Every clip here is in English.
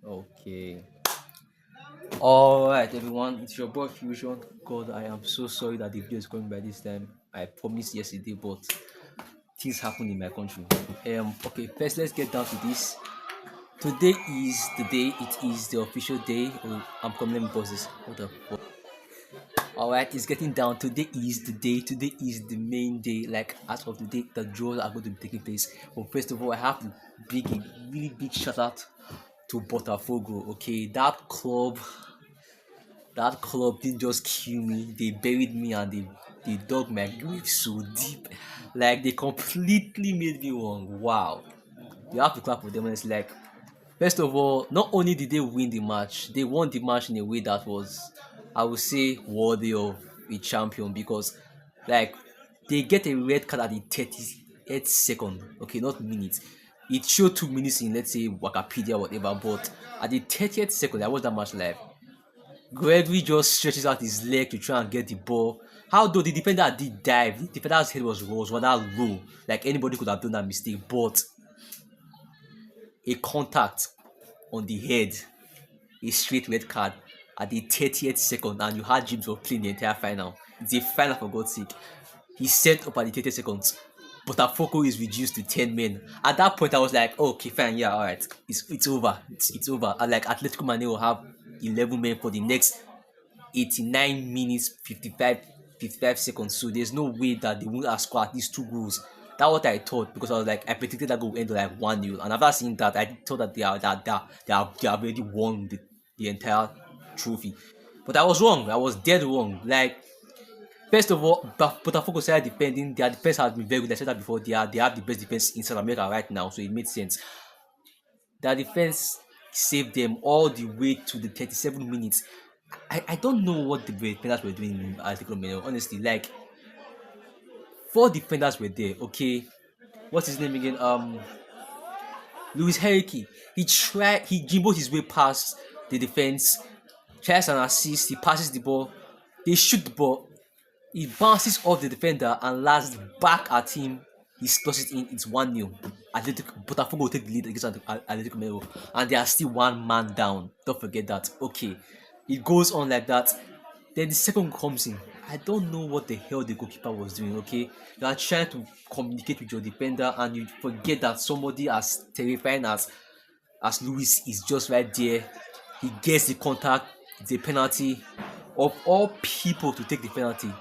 Okay. All right, everyone. It's your boy Fusion. God, I am so sorry that the video is coming by this time. I promised yesterday, but things happen in my country. Okay. First, let's get down to this. Today is the day. It is the official day. Oh, I'm coming. Let me pause this. What the fuck? All right, it's getting down. Today is the day. Today is the main day. Like as of the day, the draws are going to be taking place. But first of all, I have to a really big shout out to Botafogo. Okay, that club didn't just kill me, they buried me and they dug my grave so deep. Like they completely made me wrong. Wow. You have to clap for them. And it's like, first of all, not only did they win the match, they won the match in a way that was, I would say, worthy of a champion because, like, they get a red card at the 38th second. Okay, not minutes. It showed 2 minutes in, let's say, Wikipedia or whatever, but at the 30th second, I watched that match live. Gregory just stretches out his leg to try and get the ball. How though the defender did dive, the defender's head was rather low, like anybody could have done that mistake, but a contact on the head, a straight red card at the 30th second, and you had James of playing the entire final. It's a final for God's sake. He sent up at the 30 seconds. Botafogo is reduced to 10 men. At that point, I was like, oh, okay, fine, yeah, all right, it's over, it's over. And like Atletico Minero will have 11 men for the next 89 minutes 55 seconds. So there's no way that they won't have scored at least 2 goals. That's what I thought because I was like, I predicted that goal would end like 1-0. And after seeing that, I thought that they have already won the entire trophy. But I was wrong. I was dead wrong. Like, first of all, Botafogo started defending. Their defense has been very good. I said that before. They have the best defense in South America right now, so it made sense. Their defense saved them all the way to the 37 minutes. I don't know what the defenders were doing in Atletico Minero, honestly. Like, 4 defenders were there, okay? What's his name again? Luis Henrique. He jimboed his way past the defense, tries an assist, he passes the ball, they shoot the ball, he bounces off the defender and lands back at him. He slots it in, it's 1-0. Botafogo will take the lead against Atletico Minero, and they are still one man down. Don't forget that. Okay. It goes on like that. Then the second comes in. I don't know what the hell the goalkeeper was doing, okay? You are trying to communicate with your defender and you forget that somebody as terrifying as Luis is just right there. He gets the contact, it's a penalty. Of all people to take the penalty,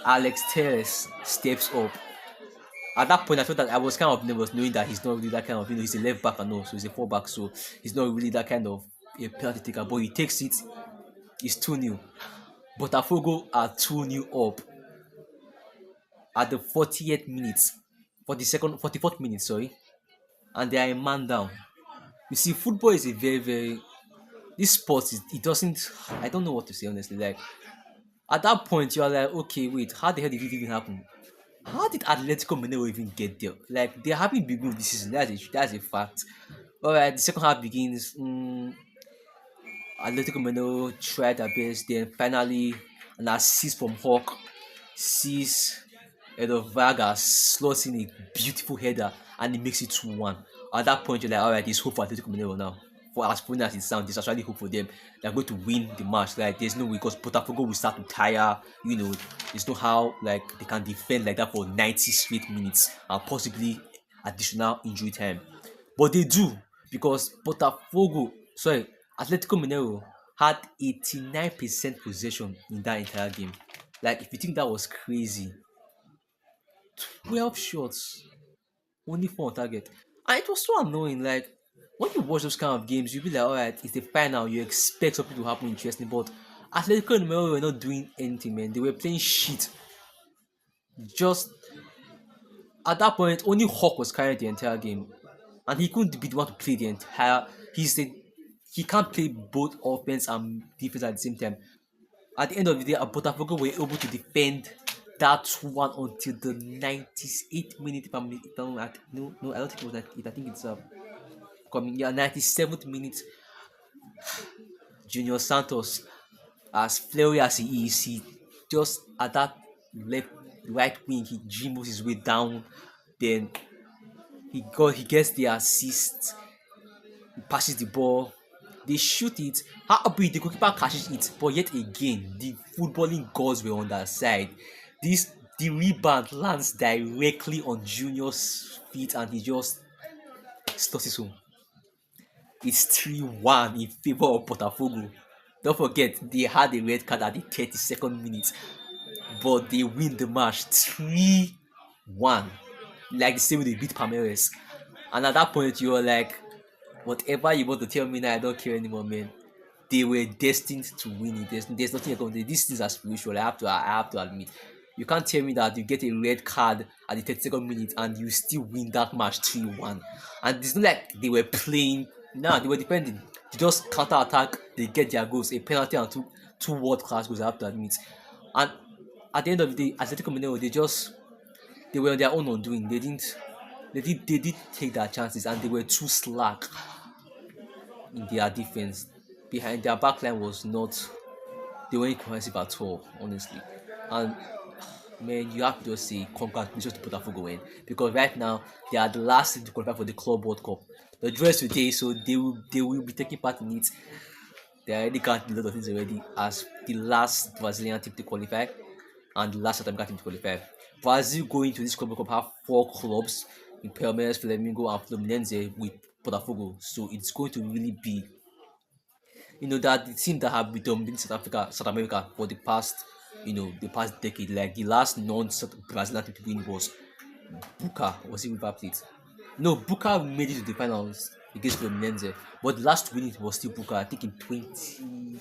Alex Telles steps up. At that point, I felt that I was kind of nervous knowing that he's not really that kind of, he's a left back and all, so he's a full back, so he's not really that kind of a penalty taker, but he takes it, it's 2-0. Botafogo are 2-0 up at the 40th minute, 44th minute, sorry, and they are a man down. You see, football is a very, very, this sport is, it doesn't, I don't know what to say honestly. Like, at that point, you are like, okay, wait, how the hell did it even happen? How did Atletico Minero even get there? Like, they're having big move this season, that's a fact. Alright, the second half begins. Atletico Minero tried their best, then finally an assist from Hawk sees Edo Vargas slots in a beautiful header and he makes it 2-1. At that point, you're like, alright, there's hope for Atletico Minero now. For as funny as it sounds, there's actually hope for them. They're going to win the match. Like, there's no way because Botafogo will start to tire. There's no how like they can defend like that for 90 straight minutes and possibly additional injury time. But they do because Atletico Mineiro had 89% possession in that entire game. Like, if you think that was crazy, 12 shots, only 4 on target. And it was so annoying. Like, when you watch those kind of games, you'll be like, alright, it's the final, you expect something to happen interesting, but Atletico Mineiro were not doing anything, man. They were playing shit. Just at that point, only Hawk was carrying the entire game, and he couldn't be the one to play the entire. He can't play both offense and defense at the same time. At the end of the day, Botafogo were able to defend that one until the 98th minute. No, I don't think it was 98. I think it's coming. Yeah, 97th minute. Junior Santos, as flary as he is, he just at that left right wing, he dribbles his way down. Then he gets the assist, he passes the ball, They shoot it, heartbeat, the goalkeeper catches it, but yet again, the footballing gods were on their side. The rebound lands directly on Junior's feet and he just slots it home. It's 3-1 in favor of Botafogo. Don't forget, they had a red card at the 32nd minute, but they win the match 3-1. Like the same way they beat Palmeiras. And at that point, you were like, whatever you want to tell me now, I don't care anymore, man. They were destined to win it. There's nothing I can do. These things are spiritual. I have to admit. You can't tell me that you get a red card at the 32nd minute and you still win that match 3-1. And it's not like they were playing. Nah, they were defending. They just counter attack. They get their goals, a penalty and two world class goals. I have to admit. And at the end of the day, Atletico Minero, they were on their own undoing. They did take their chances and they were too slack in their defense. Behind their backline was not, they weren't cohesive at all, honestly. And man, you have to just say congratulations to Botafogo win because right now they are the last team to qualify for the Club World Cup. The draw is today, so they will be taking part in it. They already got a lot of things already as the last Brazilian team to qualify and the last South American team to qualify. Brazil going to this Club World Cup have 4 clubs in Palmeiras, Flamengo, and Fluminense with Botafogo. So it's going to really be, that the team that have been dominating South America for the past decade, like the last non-Brazilian team to win was Buca. Was it River Plate? No, Buca made it to the finals against Fluminense, but the last win it was still Buca. I think in 20.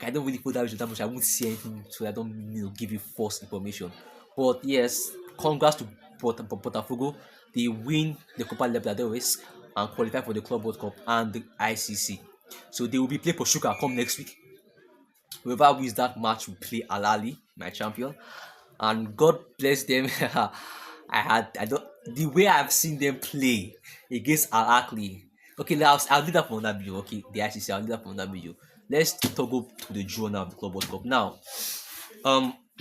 I don't really follow that much. I won't say anything, so I don't give you false information. But yes, congrats to Botafogo. They win the Copa Libertadores and qualify for the Club World Cup and the ICC. So they will be playing for Shuka come next week. Whoever wins that match will play AHLY, my champion. And God bless them. I don't the way I've seen them play against AHLY. Okay, I'll leave that for another video. Okay, the ICC, I'll leave that for another video. Let's toggle to the draw now of the Club World Cup. Now,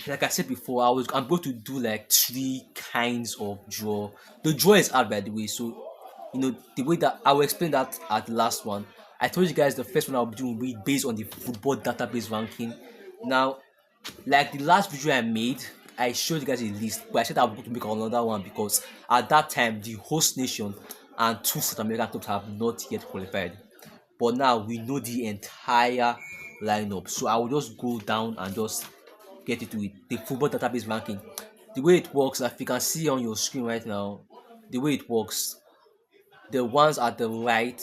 like I said before, I'm going to do like 3 kinds of draw. The draw is hard, by the way, so the way that I will explain that at the last one. I told you guys the first one I'll be doing will be based on the football database ranking. Now, like the last video I made, I showed you guys a list, but I said I was going to make another one because at that time the host nation and 2 South American clubs have not yet qualified. But now we know the entire lineup, so I will just go down and just get into it. The football database ranking. The way it works, if you can see on your screen right now, the way it works, the ones at the right,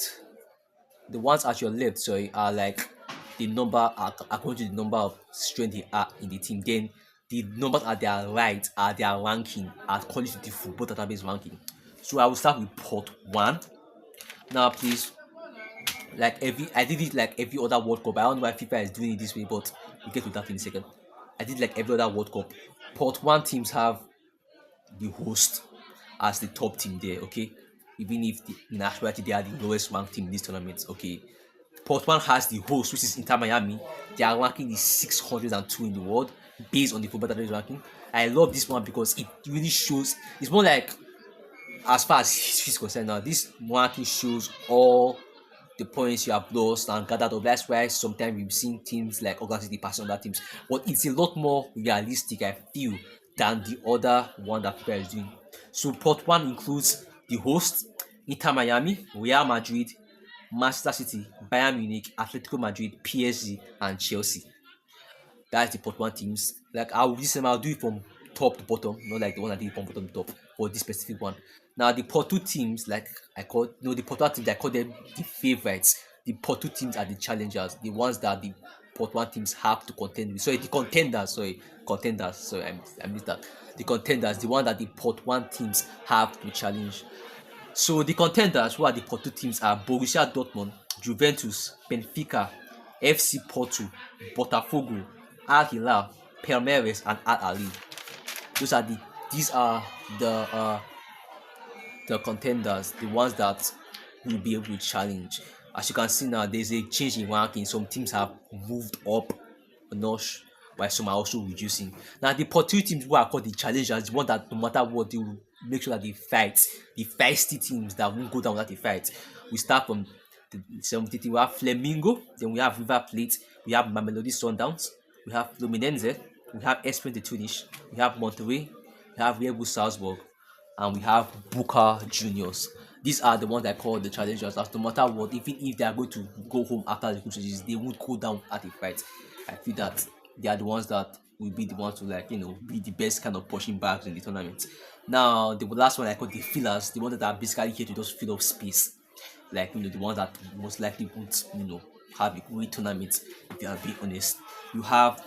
the ones at your left, sorry, are like the number according to the number of strength they are in the team. Then the numbers at their right are their ranking according to the football database ranking. So I will start with port 1. Now please, I did it like every other World Cup. I don't know why FIFA is doing it this way, but we'll get to that in a second. I did like every other World Cup. Port 1 teams have the host as the top team there, okay? Even if in actuality they are the lowest ranked team in this tournament, okay? Port 1 has the host, which is Inter Miami. Their ranking is 602 in the world based on the football database ranking. I love this one because it really shows, it's more like, as far as history is concerned now, this ranking shows all the points you have lost and gathered up. That's why sometimes we've seen teams like Oklahoma City pass on other teams, but it's a lot more realistic, I feel, than the other one that FIFA is doing. So Port 1 includes the host, Inter Miami, Real Madrid, Manchester City, Bayern Munich, Atletico Madrid, PSG, and Chelsea. That's the Port 1 teams. Like I'll do it from top to bottom, not like the one I did from bottom to top for this specific one. Now the Port 2 teams, like the Port 1 teams, I call them the favorites. The Port 2 teams are the challengers, the ones that the Port 1 teams have to contend with. Sorry, the contenders. Sorry, I missed that. The contenders, the one that the Port 1 teams have to challenge. So the contenders who are the Port 2 teams are Borussia Dortmund, Juventus, Benfica, FC Porto, Botafogo, AHLY, Palmeiras, and AHLY. These are the contenders, the ones that will be able to challenge. As you can see now, there's a change in ranking. Some teams have moved up a notch, while some are also reducing. Now the Port 2 teams who are called the challengers, the one that no matter what they will make sure that they fight, the feisty teams that won't go down without a fight. We start from The 17th we have Flamingo, then we have River Plate, we have Mamelodi Sundowns, we have Fluminense, we have ESPÉRANCE de Tunis, we have Monterrey, we have Red Bull Salzburg, and we have Boca Juniors. These are the ones I call the challengers. As no matter what, even if they are going to go home after the group stages, they won't go down at a fight. I feel that they are the ones that will be the ones to, like, be the best kind of pushing bags in the tournament. Now, the last one I call the fillers, the ones that are basically here to just fill up space. Like, the ones that most likely won't, have a great tournament, if they are being honest. You have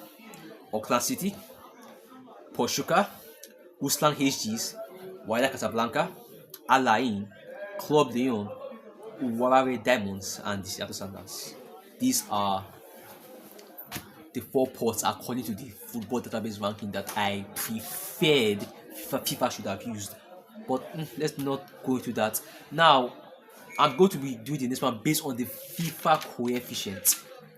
Auckland City, Pachuca, Uslan HGs, WYDAD Casablanca, AHLY, Club Leon, Warare Diamonds, and the Seattle Sanders. These are the 4 ports according to the football database ranking that I preferred FIFA should have used. But let's not go into that. Now, I'm going to be doing this one based on the FIFA coefficient.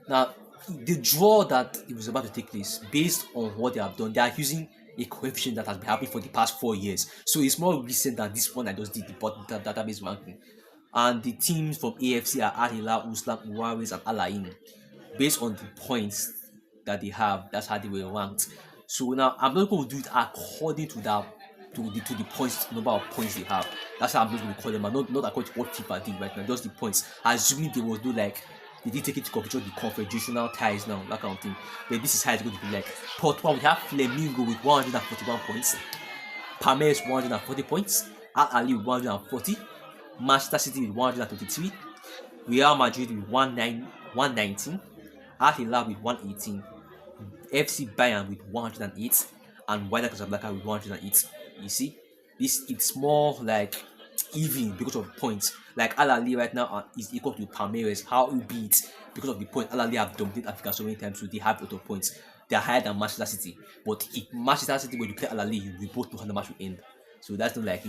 Now, the draw that it was about to take place, based on what they have done, they are using a coefficient that has been happening for the past 4 years. So it's more recent than this one I just did, the database ranking. And the teams from AFC are AHLY, Uslan, Uwaris, and AHLY. Based on the points that they have, that's how they were ranked. So now I'm not going to do it according to that, to the points, number of points they have. That's how I'm going to call them, and not according to what FIFA did right now, just the points. Assuming there was no, like, they did take into consideration the confederational ties now, that kind of thing. But this is how it's going to be like. Port 1, we have Flamingo with 141 points, Palmeiras 140 points, AHLY with 140, Manchester City with 123, Real Madrid with 119, AHLY with 118, FC Bayern with 108, and WYDAD Casablanca with 108. You see, it's more like even because of points. Like AHLY right now is equal to Palmeiras. How it beats because of the point. AHLY have dominated Africa so many times, so they have a lot of points. They are higher than Manchester City. But if Manchester City were to play AHLY, we both know how the match will end. So that's not like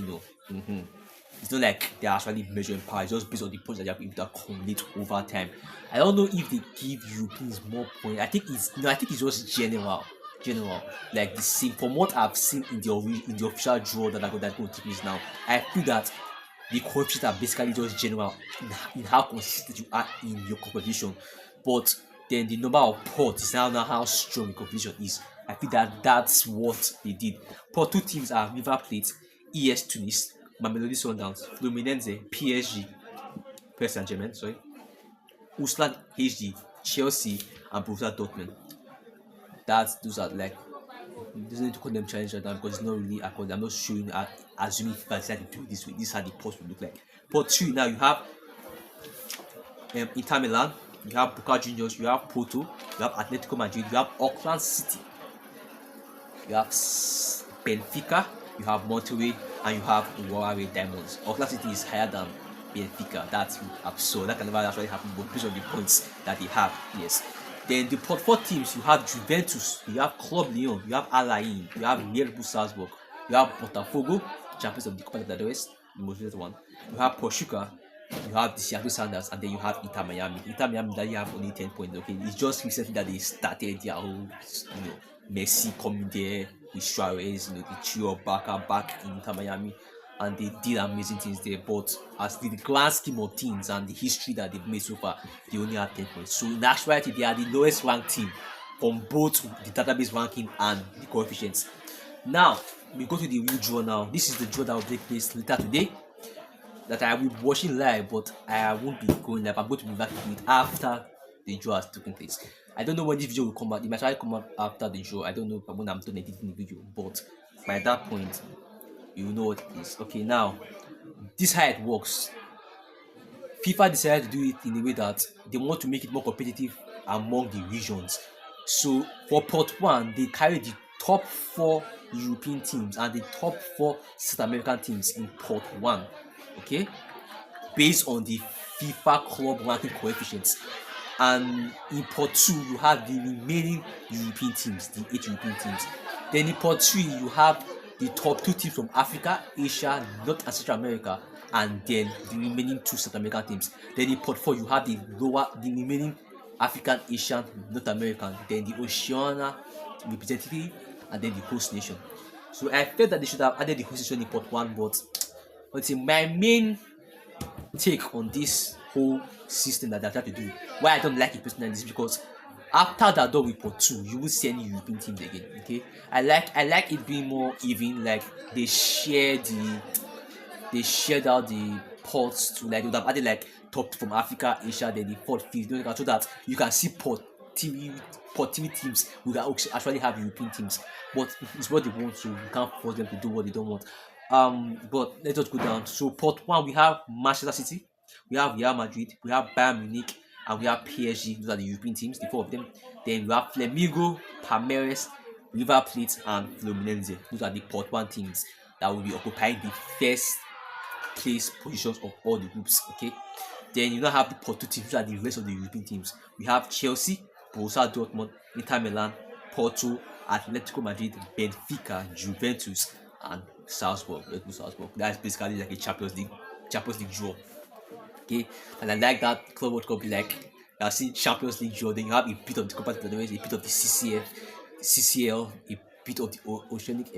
it's not like they're actually measuring power. It's just based on the points that you have been able to accumulate over time. I don't know if they give Europeans more points. I think it's just general. Like the same from what I've seen in the official draw that going to take place now. I feel that the coefficients are basically just general in how consistent you are in your competition, but then the number of ports is now how strong the competition is. I feel that that's what they did. Port 2 teams are River Plate, ES Tunis, Mamelodi Sundowns, Fluminense, PSG, Paris Saint-Germain, Uslan HG, Chelsea, and Borussia Dortmund. Those are like, doesn't need to call them challengers now because it's not really according. I'm not showing, assuming if I decide to do it this way. This is how the post will look like. Port 3 now, you have Inter Milan, you have Boca Juniors, you have Porto, you have Atletico Madrid, you have Auckland City, you have Benfica, you have Monterrey, and you have Warare Diamonds. Auckland City is higher than Benfica. That's absurd. That can never actually happen, but based on the points that they have, yes. Then the Port 4 teams, you have Juventus, you have Club Leon, you have AHLY, you have Red Bull Salzburg, you have Botafogo, champions of the Copa Libertadores, the most recent one. You have Pachuca, you have the Seattle Sanders, and then you have Inter Miami. Inter Miami that you have only 10 points. Okay, it's just recently that they started their whole, Messi coming there, the Suarez, the trio of back in Inter Miami, and they did amazing things there. But as the grand scheme of things and the history that they've made so far, they only have 10 points. So in actuality, they are the lowest ranked team from both the database ranking and the coefficients. Now we go to the real draw. Now this is the draw that will take place later today, that I will be watching live, but I won't be going live. I'm going to be back to it after the draw has taken place. I don't know when this video will come out. It might actually come out after the show. I don't know when I'm done editing the video, but by that point, you know what it is. Okay, now this is how it works. FIFA decided to do it in a way that they want to make it more competitive among the regions. So for Port 1, they carry the top 4 European teams and the top 4 South American teams in Port 1. Okay, based on the FIFA Club ranking coefficients. And in Port 2, you have the remaining European teams, the 8 European teams. Then in Port 3, you have the top 2 teams from Africa, Asia, North and Central America, and then the remaining 2 South American teams. Then in Port 4, you have the remaining African, Asian, North American, then the Oceania representative, and then the host nation. So I felt that they should have added the host nation in Port 1, but let's say my main take on this whole system that they're trying to do. Why I don't like it personally is because after that door with pot 2, you won't see any European teams again. Okay, I like it being more even. Like they shared out the pots to like they would have added like top from Africa, Asia, then the fourth, fifth, so that you can see pot TV teams who can actually have European teams. But it's what they want, so you can't force them to do what they don't want. But let's just go down. So pot one we have Manchester City, we have Real Madrid, we have Bayern Munich, and we have PSG. Those are the European teams, the four of them. Then we have Flamengo, Palmeiras, River Plate, and Fluminense. Those are the pot one teams that will be occupying the first place positions of all the groups. Okay. Then you now have the pot 2 teams, which are the rest of the European teams. We have Chelsea, Borussia Dortmund, Inter Milan, Porto, Atletico Madrid, Benfica, Juventus, and Salzburg. Red Bull Salzburg. That's basically like a Champions League draw. Okay, and I like that Club World Cup. Like you see Champions League draw, then you have a bit of the Copa Libertadores, a bit of the CCL, a bit of the Oceanic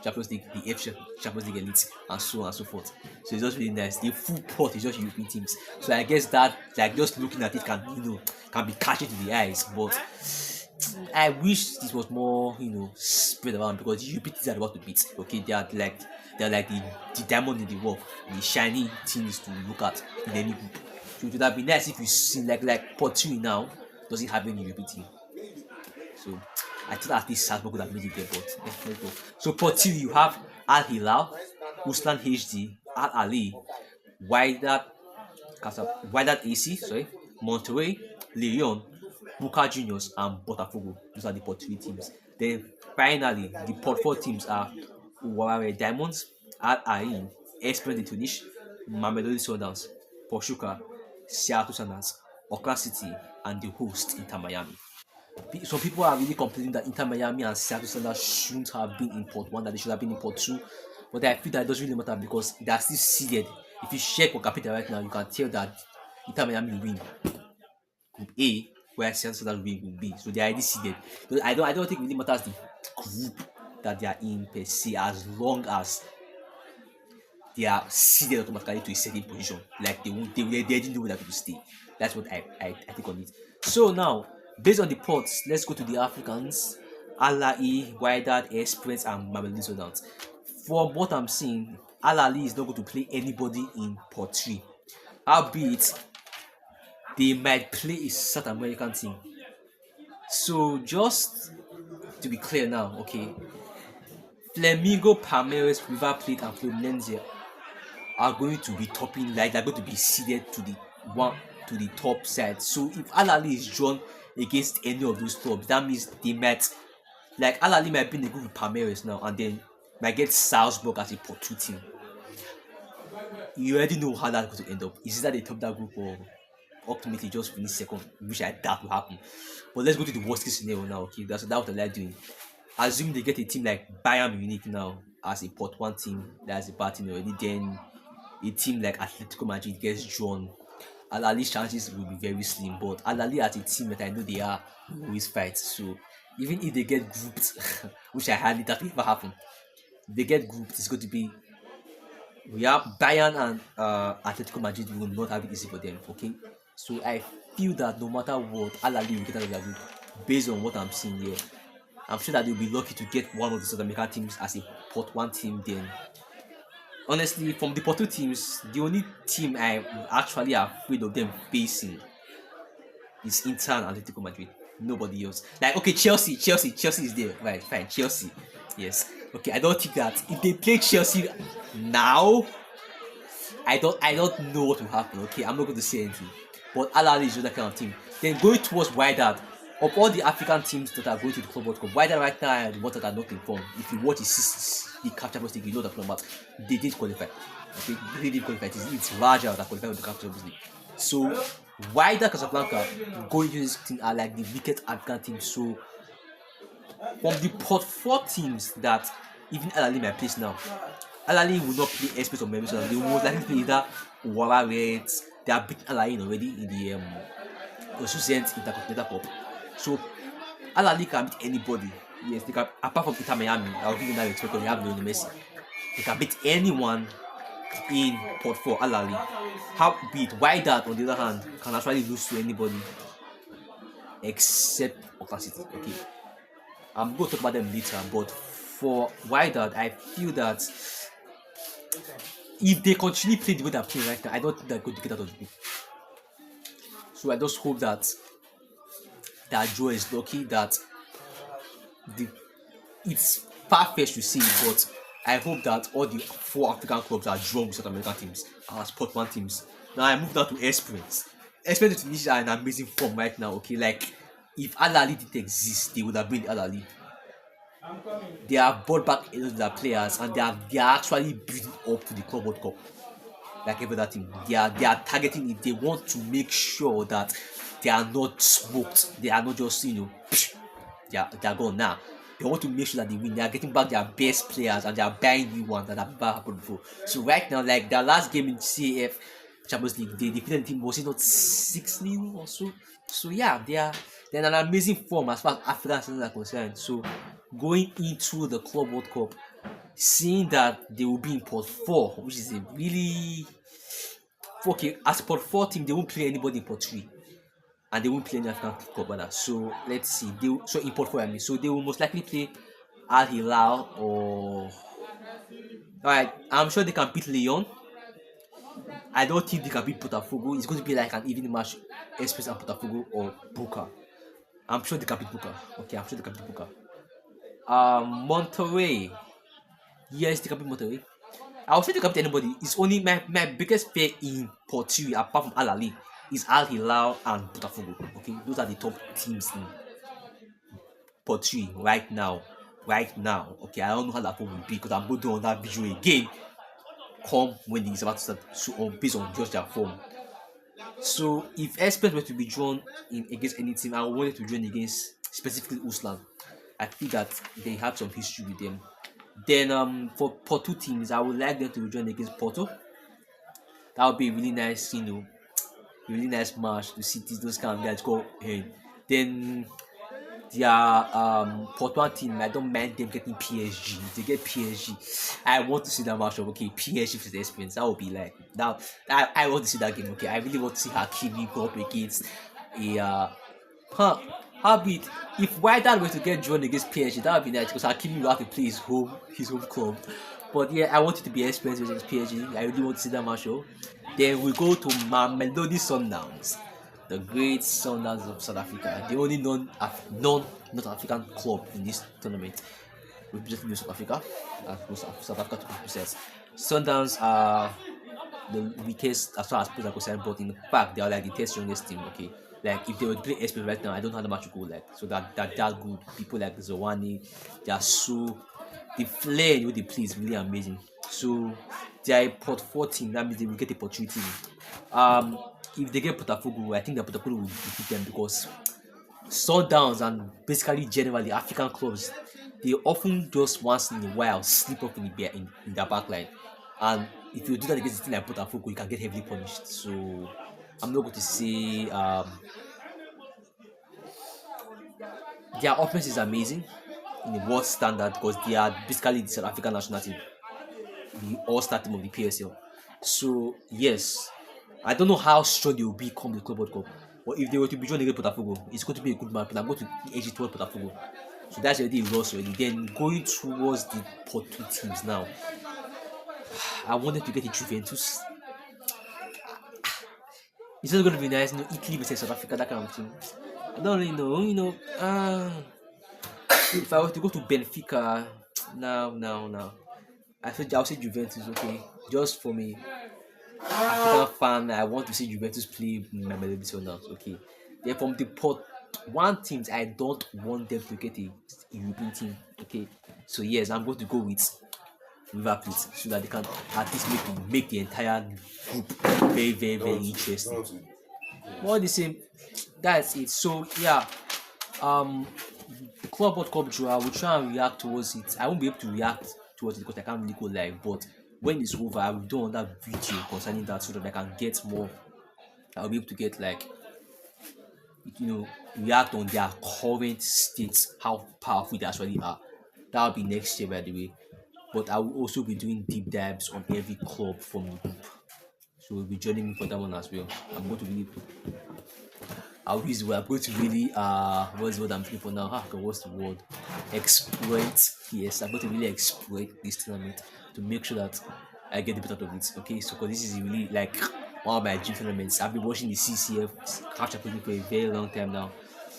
Champions League, the F Champions League Elite, and so on and so forth. So it's just really nice. The full pot is just European teams. So I guess that like just looking at it can be catching to the eyes. But I wish this was more spread around, because the European teams are about to beat. Okay, they're like the diamond in the rough, the shiny teams to look at in any group. So it would have been nice if you see like pot 2 now doesn't have any European team. So I thought at least Salzburg would have made it there, but let's go. So pot 2 you have AHLY, Uslan HD, AHLY, WYDAD AC, Monterrey, Lyon, Boca Juniors, and Botafogo. Those are the pot 3 teams. Then finally, the pot 4 teams are Warare Diamonds, AHLY, ESPÉRANCE de Tunis, MAMELODI SUNDOWNS, Pachuca, Seattle Sounders, Oklahoma City, and the host Inter Miami. Some people are really complaining that Inter Miami and Seattle Sounders shouldn't have been in pot 1, that they should have been in pot 2. But I feel that it doesn't really matter because they are still seeded. If you check on Capita right now, you can tell that Inter Miami will win Group A, where Seattle Sounders will win Group B. So they are already seeded. So I don't think it really matters the group that they are in per se, as long as they are seeded automatically to a certain position. Like they didn't know where to stay. That's what I think on it. So now, based on the pots, let's go to the Africans. AHLY, WYDAD, ESPÉRANCE, and MAMELODI SUNDOWNS. From what I'm seeing, AHLY is not going to play anybody in pot 3. Albeit, they might play a South American team. So just to be clear now, okay, Flamengo, Palmeiras, River Plate, and Fluminense are going to be topping, like they're going to be seeded to the top side. So if AHLY is drawn against any of those clubs, that means they might, like AHLY might be in the group with Palmeiras now, and then might get Salzburg as a pot 2 team. You already know how that's going to end up. Is that they top that group or ultimately just finish second, which I doubt will happen. But let's go to the worst case scenario now. Okay, that's what they're doing. Assume they get a team like Bayern Munich now as a pot 1 team, that's a bad team already. Then a team like Atletico Madrid gets drawn. AHLY's chances will be very slim, but AHLY as a team that I know they are will always fight. So even if they get grouped, which I highly doubt will ever happen, if they get grouped, it's going to be Bayern and Atletico Madrid will not have it easy for them. Okay, so I feel that no matter what, AHLY will get out of their group based on what I'm seeing here. I'm sure that they'll be lucky to get one of the South American teams as a pot 1 team. Then honestly, from the pot 2 teams, the only team I'm actually afraid of them facing is Inter and Atletico Madrid. Nobody else. Like, okay, Chelsea is there. Right, fine, Chelsea. Yes. Okay, I don't think that if they play Chelsea now, I don't know what will happen. Okay, I'm not going to say anything. But AHLY is just that kind of team. Then going towards WYDAD, of all the African teams that are going to the Club World Cup, WYDAD right now are the ones that are not informed. If you watch the CAF Champions League, you know that about. They did qualify. Okay, they did qualify. It's larger that qualified with the CAF Champions League. So WYDAD Casablanca going to this team are like the weakest African team. So from the pot 4 teams that even AHLY might place now, AHLY will not play Express or Memory. They will most likely play either Wara Reds. They are beaten AHLY already in the Oceanic Intercontinental Cup. So AHLY can beat anybody. Yes, they can, apart from Inter Miami. I'll give you that respect because they have Lionel Messi. They can beat anyone in pot 4 AHLY. How be it WYDAD on the other hand can actually lose to anybody except Oakland City. Okay, I'm going to talk about them later, but for WYDAD, I feel that if they continue playing the way they're playing right now, I don't think they're going to get out of the group. So I just hope that Joe is lucky, that the it's far-fetched to say, but I hope that all the 4 African clubs are drawn with South American teams, our Sport 1 teams. Now I move down to Esperance. Esperance de Tunisia are in amazing form right now. Okay, like if AHLY didn't exist, they would have been AHLY. They have brought back a lot of their players, and they are actually building up to the Club World Cup. Like every other team, they are targeting it. They want to make sure that they are not smoked. They are not just they are gone now. They want to make sure that they win. They are getting back their best players and they are buying new ones that have never happened before. So right now, like their last game in CAF Champions League, they defeated the team, was it not 6-0 or so? So yeah, they're in an amazing form as far as African standards are concerned. So going into the Club World Cup, seeing that they will be in pot 4, which is a really okay, as pot 4 team, they won't play anybody in pot 3. And they won't play any African Cup rather. So let's see. So in pot 4, I mean. So they will most likely play AHLY or alright. I'm sure they can beat Lyon. I don't think they can beat Botafogo. It's going to be like an evening match, Express and Botafogo or Boca. I'm sure they can beat Boca. Okay, I'm sure they can beat Boca. Monterrey. Yes, they can beat Monterrey. I would say they can beat anybody. It's only my biggest fear in pot 3 apart from AHLY is AHLY and Botafogo. Okay, those are the top teams in pot 3 right now. Right now, okay, I don't know how that form will be because I'm going to do on that video again. Come when it's about to start, so based on just their form. So if Express were to be drawn in against any team, I wanted to join against specifically Uslan. I feel that they have some history with them. Then for Porto teams, I would like them to be joined against Porto. That would be a really nice, really nice match to see those kind of guys go ahead. Then their Porto team, I don't mind them getting PSG. If they get PSG, I want to see that match of okay, PSG versus Experience. That would be like that. I want to see that game. Okay, I really want to see Hakimi go up against a how be it if WYDAD were to get drawn against PSG, that would be nice because Hakimi will have to play his home club. But yeah, I want it to be Experience versus PSG. I really want to see that match. Then we go to Mamelodi Sundowns, the great Sundowns of South Africa, the only non-North African club in this tournament, representing South Africa, South Africa to be precise. Sundowns are the weakest as far as players are concerned, but in fact they are like the third strongest team. Okay, like if they were to play SP right now, I don't know how the match would go like. So that good. People like Zawani, they are so the flair in which they play is really amazing. So they are a pot 4 team. That means they will get a pot 3 team. If they get Botafogo, I think that Botafogo will defeat them because Sundowns and basically generally African clubs, they often just once in a while slip up in their backline. And if you do that against a team like Botafogo, you can get heavily punished. So I'm not going to say their offense is amazing in the world standard because they are basically the South African national team, the all-star team of the PSL. So yes, I don't know how strong they will be come the Club World Cup, but if they were to be joined against Botafogo, it's going to be a good match. And I'm going to edge it towards Botafogo. So that's already a loss already. Then going towards the pot 2 teams now, I wanted to get a Juventus. It's not going to be nice, Italy versus South Africa, that kind of thing. I don't really know, if I were to go to Benfica, now, I'll say Juventus, okay, just for me. African fan, I want to see Juventus play MAMELODI SUNDOWNS, okay. Then from the pot 1 teams, I don't want them to get a European team, okay. So yes, I'm going to go with River Plate so that they can at least make the entire group very, very, very interesting. All the same, that's it. So yeah, the Club World Cup draw, I will try and react towards it. I won't be able to react towards it because I can't really go live, but when it's over, I will do another video concerning that so that I can get more. I'll be able to get like react on their current states, how powerful they actually are. That'll be next year, by the way. but I will also be doing deep dives on every club from the group. So you'll be joining me for that one as well. I'm going to really I'm going to really what's the word I'm looking for now? Ah, God, what's the word? Exploit. Yes, I'm going to really exploit this tournament to make sure that I get the best out of it. Okay, so because this is really like one of my dream tournaments. I've been watching the CCF catch up with me for a very long time now.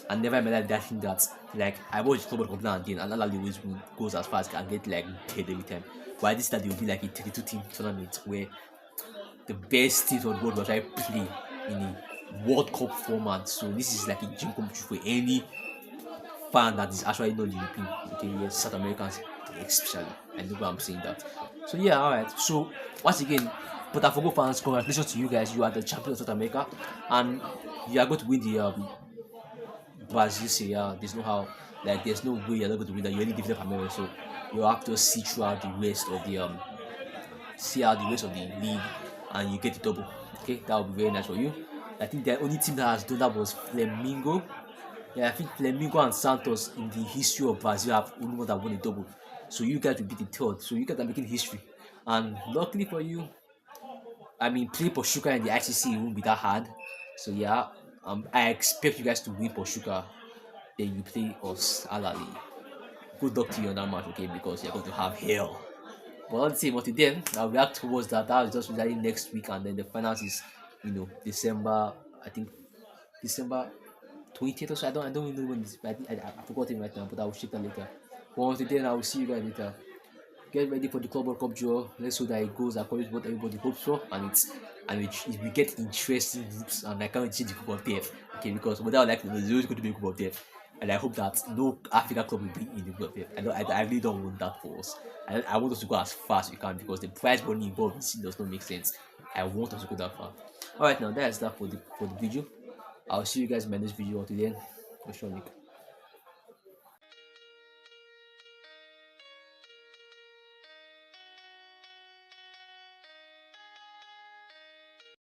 And never in my life that thing that like I watch Club Cup now and then and Alali always goes as far as can get like dead every time. But this that there will be like a 32 team tournament where the best teams of the world will try play in a World Cup format. So this is like a dream come true for any fan that is actually not European. Okay, yes, South Americans especially. I know why I'm saying that. So yeah, alright. So once again, Botafogo fans, congratulations to you guys. You are the champions of South America, and you are going to win the Brazil Serie A. There's no how, like there's no way you're not going to win that. You only develop America, so you have to see throughout the rest of the see out the rest of the league and you get the double. Okay, that would be very nice for you. I think the only team that has done that was Flamengo. Yeah, I think Flamengo and Santos in the history of Brazil have only one that won a double. So you guys will be the third. So you guys are making history. And luckily for you, I mean, play Pachuca in the ICC it won't be that hard. So yeah, I expect you guys to win Pachuca. Then you play us, AHLY. Good luck to you on that match, okay? Because you're going to have hell. But not the same, but then I'll react towards that. That is just regarding next week, and then the finals is, December. I think December 20th or so. I don't really know when this. I forgot it right now, but I will check that later. But until then, I will see you guys later. Get ready for the Club World Cup draw. Let's hope that it goes according to what everybody hopes for, and we get interesting groups, and I can't change the group of death. Okay, because what I would like to know is always going to be a group of death, and I hope that no African club will be in the group of death. I really don't want that for us. I want us to go as far as we can because the prize money involved in this does not make sense. I want us to go that far. Alright, now that is that for the video. I'll see you guys in my next video. Until then, for sure, Nick.